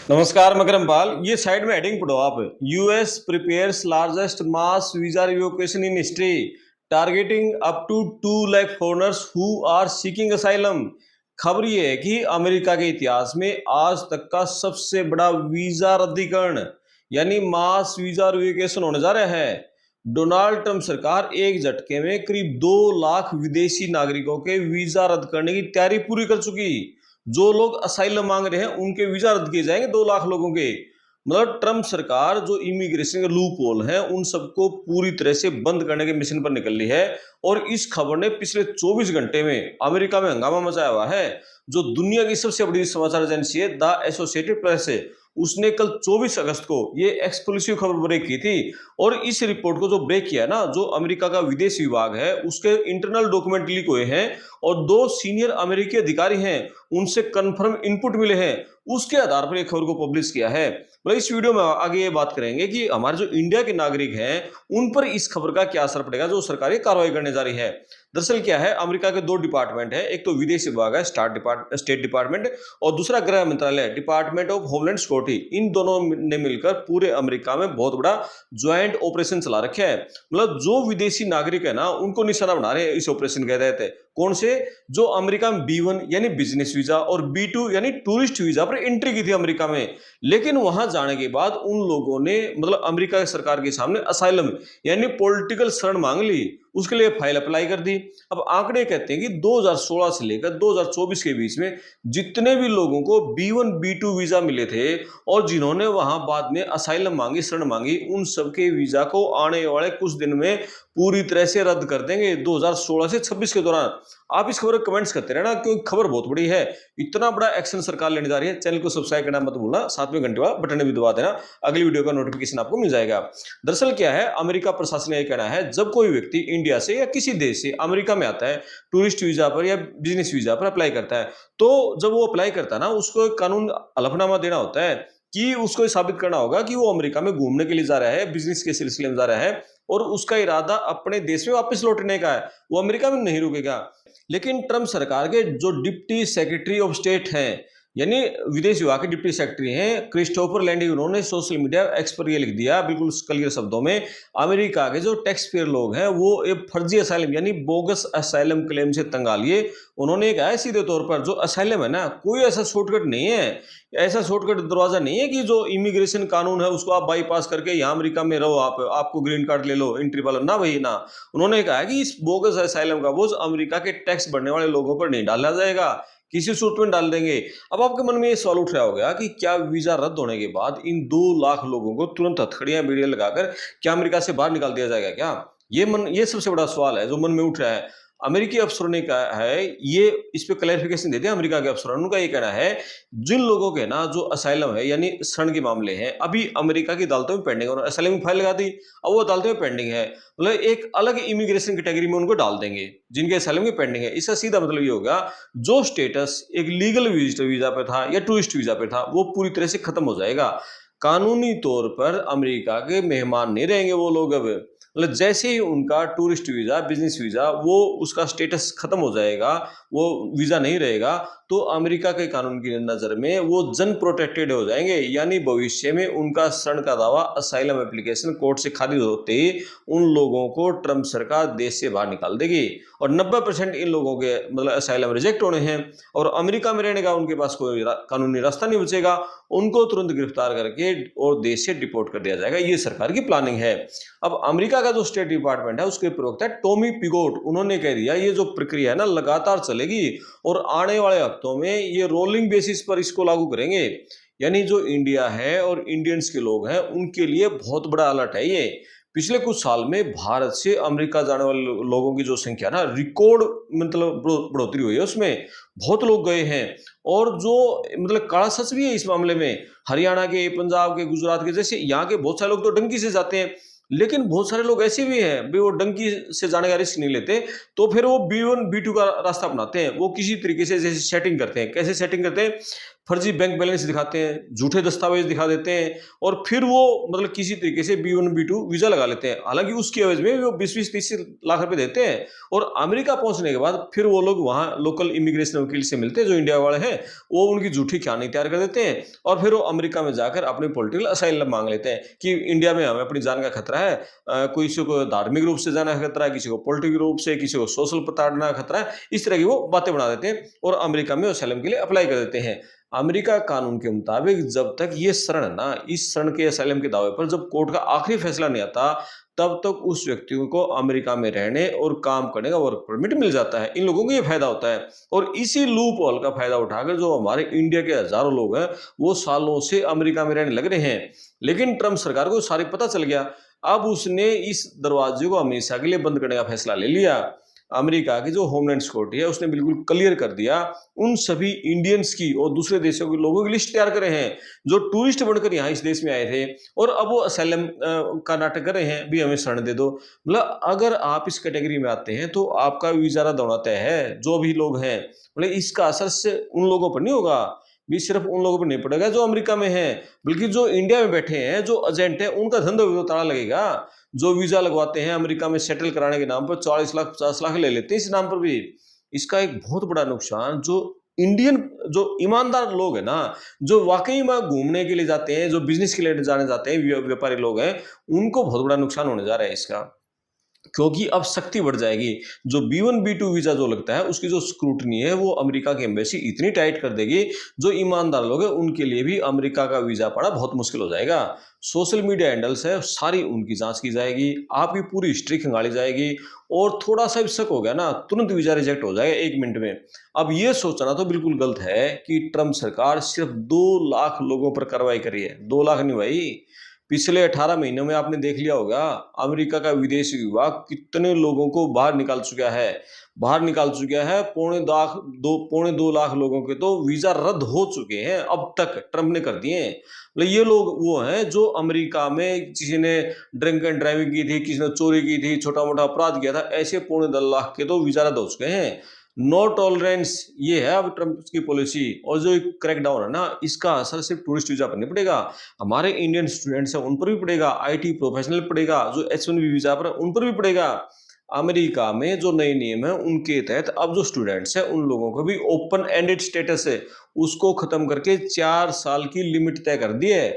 नमस्कार मकरमपाल। ये साइड में हेडिंग पढ़ो आप। US prepares largest mass visa revocation in history targeting up to 2 lakh foreigners who are seeking asylum. खबर ये है कि अमेरिका के इतिहास में आज तक का सबसे बड़ा वीजा रद्दीकरण यानी मास वीजा रिवोकेशन होने जा रहा है। डोनाल्ड ट्रंप सरकार एक झटके में करीब 2 लाख विदेशी नागरिकों के वीजा रद्द करने की तैयारी पूरी कर चुकी। जो लोग असाइलम मांग रहे हैं उनके वीजा रद्द किए जाएंगे 2 लाख लोगों के। मतलब ट्रंप सरकार जो इमिग्रेशन के लूप होल है उन सबको पूरी तरह से बंद करने के मिशन पर निकल रही है। और इस खबर ने पिछले 24 घंटे में अमेरिका में हंगामा मचाया हुआ है। जो दुनिया की सबसे बड़ी समाचार एजेंसी है द एसोसिएटेड प्रेस है, उसने कल 24 अगस्त को ये एक्सक्लूसिव खबर ब्रेक की थी। और इस रिपोर्ट को जो ब्रेक किया ना, जो अमेरिका का विदेश विभाग है उसके इंटरनल डॉक्यूमेंट लीक हुए हैं और 2 सीनियर अमेरिकी अधिकारी हैं उनसे कंफर्म इनपुट मिले हैं, उसके आधार पर एक खबर को पब्लिश किया है। मतलब इस वीडियो में आगे ये बात करेंगे कि हमारे जो इंडिया के नागरिक हैं उन पर इस खबर का क्या असर पड़ेगा जो सरकार ये कार्रवाई करने जा रही है। दरअसल क्या है, अमेरिका के 2 डिपार्टमेंट है, एक तो विदेश विभाग है स्टेट डिपार्टमेंट, और दूसरा गृह मंत्रालय डिपार्टमेंट ऑफ होमलैंड सिक्योरिटी। इन दोनों ने मिलकर पूरे अमेरिका में बहुत बड़ा ज्वाइंट ऑपरेशन चला रखा है। मतलब जो विदेशी नागरिक है ना उनको निशाना बना रहे हैं इस ऑपरेशन के तहत। कौन से? जो अमेरिका में B1 यानी बिजनेस वीजा और B2 यानी टूरिस्ट वीजा पर एंट्री की थी अमेरिका में, लेकिन वहां जाने के बाद उन लोगों ने मतलब अमेरिका सरकार के सामने असाइलम यानी पॉलिटिकल शरण मांग ली, उसके लिए फाइल अप्लाई कर दी। अब आंकड़े कहते हैं कि 2016 से लेकर 2024 के बीच में जितने भी लोगों को B1 B2 वीजा मिले थे और जिन्होंने वहां बाद में असाइलम मांगी, शरण मांगी, उन सबके वीजा को आने वाले कुछ दिन में पूरी तरह से रद्द कर देंगे 2016 से 26 के दौरान। आप इस खबर को कमेंट्स करते रहना क्योंकि खबर बहुत बड़ी है। इतना बड़ा एक्शन सरकार लेने जा रही है। चैनल को सब्सक्राइब करना मत भूलना, साथ में घंटे वाला बटन भी दबा देना, अगली वीडियो का नोटिफिकेशन आपको मिल जाएगा। दरअसल क्या है, अमेरिका प्रशासन का यह कहना है जब कोई व्यक्ति इंडिया से या किसी देश से अमेरिका में आता है टूरिस्ट वीजा पर या बिजनेस वीजा पर अप्लाई करता है, तो जब वो अप्लाई करता है ना उसको एक कानून हलफनामा देना होता है कि उसको साबित करना होगा कि वो अमेरिका में घूमने के लिए जा रहा है, बिजनेस के सिलसिले में जा रहा है और उसका इरादा अपने देश में वापस लौटने का है, वो अमेरिका में नहीं रुकेगा। लेकिन ट्रंप सरकार के जो डिप्टी सेक्रेटरी ऑफ स्टेट हैं यानी विदेश विभाग के डिप्टी सेक्रेटरी हैं क्रिस्टोफर लैंडी, उन्होंने सोशल मीडिया एक्स पर ये लिख दिया बिल्कुल क्लियर शब्दों में, अमेरिका के जो टैक्स पेयर लोग हैं वो एक फर्जी असाइलम यानी बोगस असाइलम क्लेम से तंग आ लिए। उन्होंने कहा है सीधे तौर पर जो असाइलम है ना कोई ऐसा शॉर्टकट नहीं है, ऐसा शॉर्टकट दरवाजा नहीं है कि जो इमिग्रेशन कानून है उसको आप बाईपास करके यहाँ अमेरिका में रहो, आपको ग्रीन कार्ड ले लो, एंट्री वाला ना भाई ना। उन्होंने कहा कि इस बोगस असाइलम का बोझ अमेरिका के टैक्स भरने वाले लोगों पर नहीं डाला जाएगा, किसी सूट में डाल देंगे। अब आपके मन में ये सवाल उठ रहा होगा कि क्या वीजा रद्द होने के बाद इन 2 लाख लोगों को तुरंत हथकड़ियां बेड़ियां लगाकर क्या अमेरिका से बाहर निकाल दिया जाएगा क्या? ये सबसे बड़ा सवाल है जो मन में उठ रहा है। अमेरिकी अफसरों ने कहा है, ये इस पे क्लैरिफिकेशन देते हैं अमेरिका के अफसरों, उनका ये कहना है जिन लोगों के ना जो असाइलम है यानी शरण के मामले हैं अभी अमेरिका की अदालतों में पेंडिंग है, उन्होंने असाइलम की फाइल लगा दी, अब वो अदालतों में पेंडिंग है, मतलब एक अलग इमिग्रेशन कैटेगरी में उनको डाल देंगे जिनके असाइलम की पेंडिंग है। इसका सीधा मतलब ये होगा जो स्टेटस एक लीगल वीजा पे था या टूरिस्ट वीजा पे था वो पूरी तरह से खत्म हो जाएगा। कानूनी तौर पर अमेरिका के मेहमान नहीं रहेंगे वो लोग। अब मतलब जैसे ही उनका टूरिस्ट वीजा, बिजनेस वीजा, वो उसका स्टेटस खत्म हो जाएगा, वो वीजा नहीं रहेगा, तो अमेरिका के कानून की नजर में वो जन प्रोटेक्टेड हो जाएंगे, यानी भविष्य में उनका शरण का दावा असाइलम एप्लीकेशन कोर्ट से खारिज होते ही उन लोगों को ट्रंप सरकार देश से बाहर निकाल देगी और 90% इन लोगों के मतलब असाइलम रिजेक्ट होने हैं और अमेरिका में रहने का उनके पास कोई कानूनी रास्ता नहीं बचेगा, उनको तुरंत गिरफ्तार करके और देश से डिपोर्ट कर दिया जाएगा। ये सरकार की प्लानिंग है। अब अमेरिका का जो स्टेट डिपार्टमेंट है उसके प्रवक्ता टॉमी पिगोट, उन्होंने कह दिया ये जो प्रक्रिया है ना लगातार चलेगी और आने वाले हफ्तों में ये रोलिंग बेसिस पर इसको लागू करेंगे। यानी जो इंडिया है और इंडियंस के लोग हैं उनके लिए बहुत बड़ा अलर्ट है ये। पिछले कुछ साल में भारत से अमेरिका जाने वाले लोगों की जो संख्या ना रिकॉर्ड मतलब बढ़ोतरी हुई है, उसमें बहुत लोग गए हैं। और जो मतलब काला सच भी है इस मामले में, हरियाणा के, पंजाब के, गुजरात के, जैसे यहाँ के बहुत सारे लोग तो डंकी से जाते हैं, लेकिन बहुत सारे लोग ऐसे भी हैं भी वो डंकी से जाने का रिस्क नहीं लेते, तो फिर वो B1 B2 का रास्ता अपनाते हैं। वो किसी तरीके से जैसे सेटिंग करते हैं। कैसे सेटिंग करते हैं? फर्जी बैंक बैलेंस दिखाते हैं, झूठे दस्तावेज दिखा देते हैं और फिर वो मतलब किसी तरीके से B1 B2 वीजा लगा लेते हैं। हालांकि उसकी एवज में वो 20-20 30 लाख रुपए देते हैं और अमेरिका पहुंचने के बाद फिर वो लोग वहां लोकल इमिग्रेशन वकील से मिलते हैं जो इंडिया वाले हैं, वो उनकी झूठी कहानी तैयार कर देते हैं और फिर वो अमेरिका में जाकर अपने पॉलिटिकल असाइलम मांग लेते हैं कि इंडिया में हमें अपनी जान का खतरा है, किसी को धार्मिक रूप से जाना खतरा है, किसी को पॉलिटिकल रूप से, किसी को सोशल प्रताड़ना खतरा है, इस तरह की वो बातें बना देते हैं और अमेरिका में असाइलम के लिए अप्लाई कर देते हैं। अमेरिका कानून के मुताबिक जब तक ये शरण है ना, इस शरण के असाइलम के दावे पर जब कोर्ट का आखिरी फैसला नहीं आता, तब तक उस व्यक्ति को अमेरिका में रहने और काम करने का वर्क परमिट मिल जाता है। इन लोगों को ये फायदा होता है और इसी लूप होल का फायदा उठाकर जो हमारे इंडिया के हजारों लोग हैं वो सालों से अमेरिका में रहने लग रहे हैं। लेकिन ट्रंप सरकार को सारी पता चल गया, अब उसने इस दरवाजे को हमेशा के लिए बंद करने का फैसला ले लिया। अमेरिका की जो होमलैंड सिक्योरिटी है उसने बिल्कुल क्लियर कर दिया, उन सभी इंडियंस की और दूसरे देशों के लोगों की लिस्ट तैयार करे हैं जो टूरिस्ट बनकर यहाँ इस देश में आए थे और अब वो असाइलम का नाटक कर रहे हैं भी हमें शरण दे दो। मतलब अगर आप इस कैटेगरी में आते हैं तो आपका वीजा रद्द होना तय है। जो भी लोग हैं मतलब इसका असर से उन लोगों पर नहीं होगा, भी सिर्फ उन लोगों पर नहीं पड़ेगा जो अमेरिका में हैं, बल्कि जो इंडिया में बैठे हैं, जो एजेंट है, उनका धंधा भी तो ताला लगेगा। जो वीजा लगवाते हैं अमेरिका में सेटल कराने के नाम पर 40 लाख 50 लाख ले लेते हैं इस नाम पर भी। इसका एक बहुत बड़ा नुकसान जो इंडियन जो ईमानदार लोग हैं ना, जो वाकई में घूमने के लिए जाते हैं, जो बिजनेस के लिए जाने जाते हैं, व्यापारी लोग हैं, उनको बहुत बड़ा नुकसान होने जा रहा है इसका। क्योंकि अब सख्ती बढ़ जाएगी। जो B1 B2 वीजा जो लगता है उसकी जो स्क्रूटनी है वो अमेरिका की एम्बेसी इतनी टाइट कर देगी, जो ईमानदार लोग हैं उनके लिए भी अमेरिका का वीजा पाना बहुत मुश्किल हो जाएगा। सोशल मीडिया हैंडल्स है सारी उनकी जांच की जाएगी, आपकी पूरी हिस्ट्री खंगाली जाएगी और थोड़ा सा भी शक हो गया ना तुरंत वीजा रिजेक्ट हो जाएगा 1 मिनट में। अब ये सोचना तो बिल्कुल गलत है कि ट्रंप सरकार सिर्फ 2 लाख लोगों पर कार्रवाई करी है। 2 लाख नहीं भाई, पिछले 18 महीनों में आपने देख लिया होगा अमेरिका का विदेश विभाग कितने लोगों को बाहर निकाल चुका है। पौने दो लाख लोगों के तो वीजा रद्द हो चुके हैं अब तक, ट्रंप ने कर दिए हैं। मतलब ये लोग वो हैं जो अमेरिका में किसी ने ड्रिंक एंड ड्राइविंग की थी, किसी ने चोरी की थी, छोटा मोटा अपराध किया था, ऐसे 2.25 लाख के तो वीजा रद्द हो चुके हैं। नो टॉलरेंस ये है अब ट्रंप की पॉलिसी। और जो क्रैकडाउन है ना, इसका असर सिर्फ टूरिस्ट वीजा पर नहीं पड़ेगा, हमारे इंडियन स्टूडेंट्स हैं उन पर भी पड़ेगा, IT प्रोफेशनल पड़ेगा, जो H1B वीजा पर उन पर भी पड़ेगा। अमेरिका में जो नए नियम है उनके तहत अब जो स्टूडेंट्स हैं उन लोगों को भी ओपन एंडेड स्टेटस है उसको खत्म करके 4 साल की लिमिट तय कर दी है।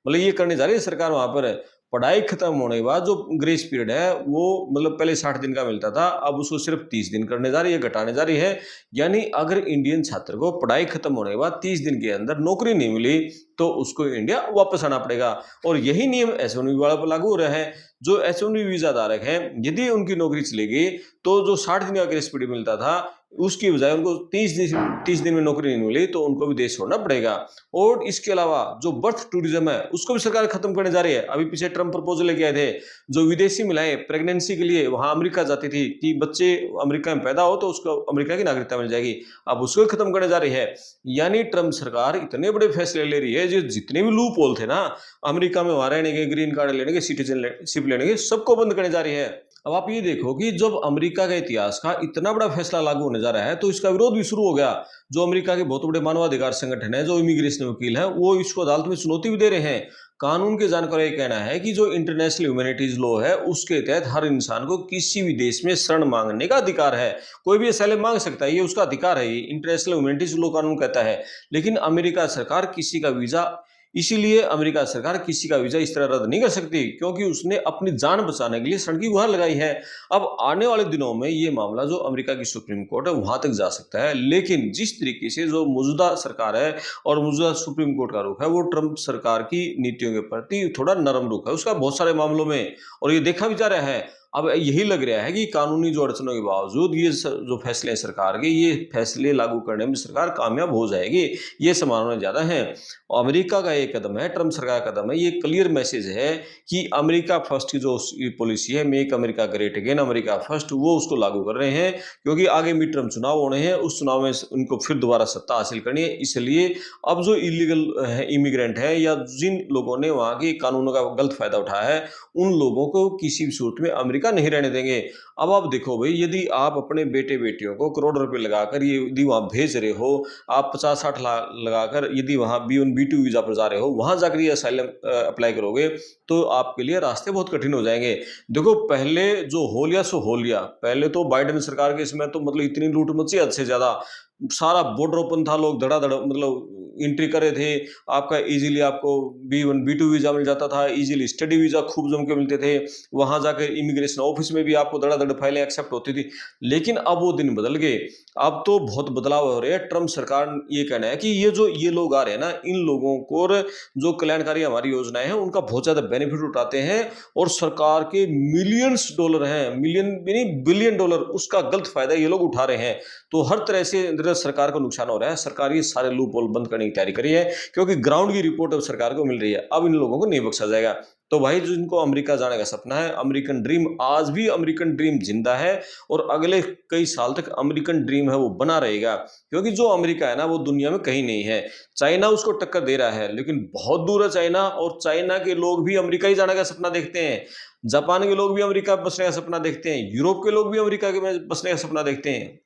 मतलब ये करने जा रही है सरकार वहां पर। पढ़ाई खत्म होने के बाद जो ग्रेस पीरियड है वो मतलब पहले 60 दिन का मिलता था, अब उसको सिर्फ 30 दिन करने जा रही है, घटाने जा रही है। यानी अगर इंडियन छात्र को पढ़ाई खत्म होने के बाद 30 दिन के अंदर नौकरी नहीं मिली तो उसको इंडिया वापस आना पड़ेगा। और यही नियम H1B वाला पर लागू हो रहा है। जो H1B वीजा धारक है यदि उनकी नौकरी चली गई तो जो 60 दिन का ग्रेस पीरियड मिलता था उसकी बजाय उनको 30 दिन में नौकरी नहीं मिली तो उनको भी देश छोड़ना पड़ेगा। और इसके अलावा जो बर्थ टूरिज्म है उसको भी सरकार खत्म करने जा रही है। अभी पीछे ट्रंप प्रपोजल लेके आए थे, जो विदेशी महिलाएं प्रेगनेंसी के लिए वहां अमेरिका जाती थी कि बच्चे अमेरिका में पैदा हो तो उसको अमेरिका की नागरिकता मिल जाएगी, अब उसको खत्म करने जा रही है। यानी ट्रंप सरकार इतने बड़े फैसले ले रही है, जो जितने भी लूप होल थे ना अमेरिका में वहां रहने के, ग्रीन कार्ड लेने के, सिटीजनशिप लेने के, सबको बंद करने जा रही है। अब आप ये देखो कि जब अमेरिका के इतिहास का इतना बड़ा फैसला लागू होने जा रहा है तो इसका विरोध भी शुरू हो गया। जो अमेरिका के बहुत बड़े मानवाधिकार संगठन है, जो इमिग्रेशन वकील है, वो इसको अदालत में चुनौती भी दे रहे हैं। कानून के जानकार ये कहना है कि जो इंटरनेशनल ह्यूमैनिटीज लॉ है उसके तहत हर इंसान को किसी भी देश में शरण मांगने का अधिकार है। कोई भी असylum मांग सकता है, ये उसका अधिकार है, ये इंटरनेशनल ह्यूमैनिटीज लॉ कानून कहता है। लेकिन अमेरिका सरकार किसी का वीजा इसीलिए अमेरिका सरकार किसी का वीजा इस तरह रद्द नहीं कर सकती क्योंकि उसने अपनी जान बचाने के लिए शरण की गुहार लगाई है। अब आने वाले दिनों में ये मामला जो अमेरिका की सुप्रीम कोर्ट है वहां तक जा सकता है। लेकिन जिस तरीके से जो मौजूदा सरकार है और मौजूदा सुप्रीम कोर्ट का रुख है वो ट्रंप सरकार की नीतियों के प्रति थोड़ा नरम रुख है उसका बहुत सारे मामलों में, और ये देखा भी जा रहा है। अब यही लग रहा है कि कानूनी जो अड़चनों के बावजूद ये जो फैसले हैं सरकार के, ये फैसले लागू करने में सरकार कामयाब हो जाएगी, ये संभावना ज्यादा है। अमेरिका का ये कदम है, ट्रंप सरकार का कदम है, ये क्लियर मैसेज है कि अमेरिका फर्स्ट की जो पॉलिसी है, make America great again, America first, वो उसको लागू कर रहे हैं। क्योंकि आगे मिड टर्म चुनाव होने हैं, उस चुनाव में उनको फिर दोबारा सत्ता हासिल करनी है। इसलिए अब जो इलीगल इमिग्रेंट है या जिन लोगों ने वहां के कानूनों का गलत फायदा उठाया है उन लोगों को किसी भी सूरत में अमेरिका अमेरिका नहीं रहने देंगे। अब आप देखो भाई, यदि आप अपने बेटे बेटियों को करोड़ रुपए लगाकर ये यदि वहां भेज रहे हो, आप 50-60 लाख लगाकर यदि वहां B1 B2 वीजा पर जा रहे हो, वहां जाकर ये असाइलम अप्लाई करोगे तो आपके लिए रास्ते बहुत कठिन हो जाएंगे। देखो पहले जो हो लिया सो हो लिया, पहले तो बाइडेन सरकार के इसमें तो मतलब इतनी लूट मची हद से ज्यादा, सारा बॉर्डर ओपन था, लोग धड़ाधड़ मतलब एंट्री करे थे। आपका इजीली आपको B1 B2 वीजा मिल जाता था, इजीली स्टडी वीजा खूब जम के मिलते थे, वहां जाकर इमिग्रेशन ऑफिस में भी आपको धड़ाधड़ फाइलें एक्सेप्ट होती थी। लेकिन अब वो दिन बदल गए, अब तो बहुत बदलाव हो रहे हैं। ट्रम्प सरकार ये कहना है कि ये लोग आ रहे हैं ना, इन लोगों को जो कल्याणकारी हमारी योजनाएं हैं उनका बहुत ज्यादा बेनिफिट उठाते हैं, और सरकार के मिलियंस डॉलर हैं, मिलियन भी नहीं बिलियन डॉलर, उसका गलत फायदा ये लोग उठा रहे हैं। तो हर तरह से सरकार को नुकसान हो रहा है। सरकार ये सारे लूप होल बंद करने की तैयारी करी है, क्योंकि ग्राउंड की रिपोर्ट अब सरकार को मिल रही है, अब इन लोगों को नहीं बख्शा जाएगा। तो भाई जिनको अमेरिका जाने का सपना है, अमेरिकन ड्रीम, आज भी अमेरिकन ड्रीम जिंदा है, और अगले कई साल तक अमेरिकन ड्रीम है वो बना रहेगा, क्योंकि जो अमेरिका है ना वो दुनिया में कहीं नहीं है। चाइना उसको टक्कर दे रहा है, लेकिन बहुत दूर है चाइना, और चाइना के लोग भी अमेरिका ही जाने का सपना देखते हैं। जापान के लोग भी अमेरिका बसने का सपना देखते हैं, यूरोप के लोग भी अमेरिका के बसने का सपना देखते हैं।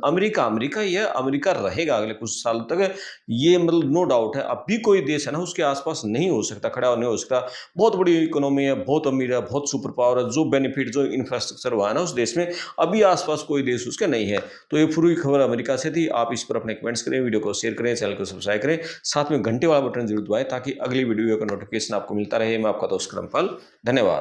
अमेरिका अमेरिका ही है, अमेरिका रहेगा अगले कुछ साल तक, ये मतलब नो डाउट है। अब भी कोई देश है ना उसके आसपास नहीं हो सकता, खड़ा नहीं हो सकता। बहुत बड़ी इकोनॉमी है, बहुत अमीर है, बहुत सुपर पावर है, जो बेनिफिट जो इंफ्रास्ट्रक्चर हुआ है ना उस देश में, अभी आसपास कोई देश उसके नहीं है। तो ये पूरी खबर अमेरिका से थी। आप इस पर अपने कमेंट्स करें, वीडियो को शेयर करें, चैनल को सब्सक्राइब करें, साथ में घंटे वाला बटन जरूर दबाएं, ताकि अगली वीडियो का नोटिफिकेशन आपको मिलता रहे। मैं आपका दोस्त करमपाल, धन्यवाद।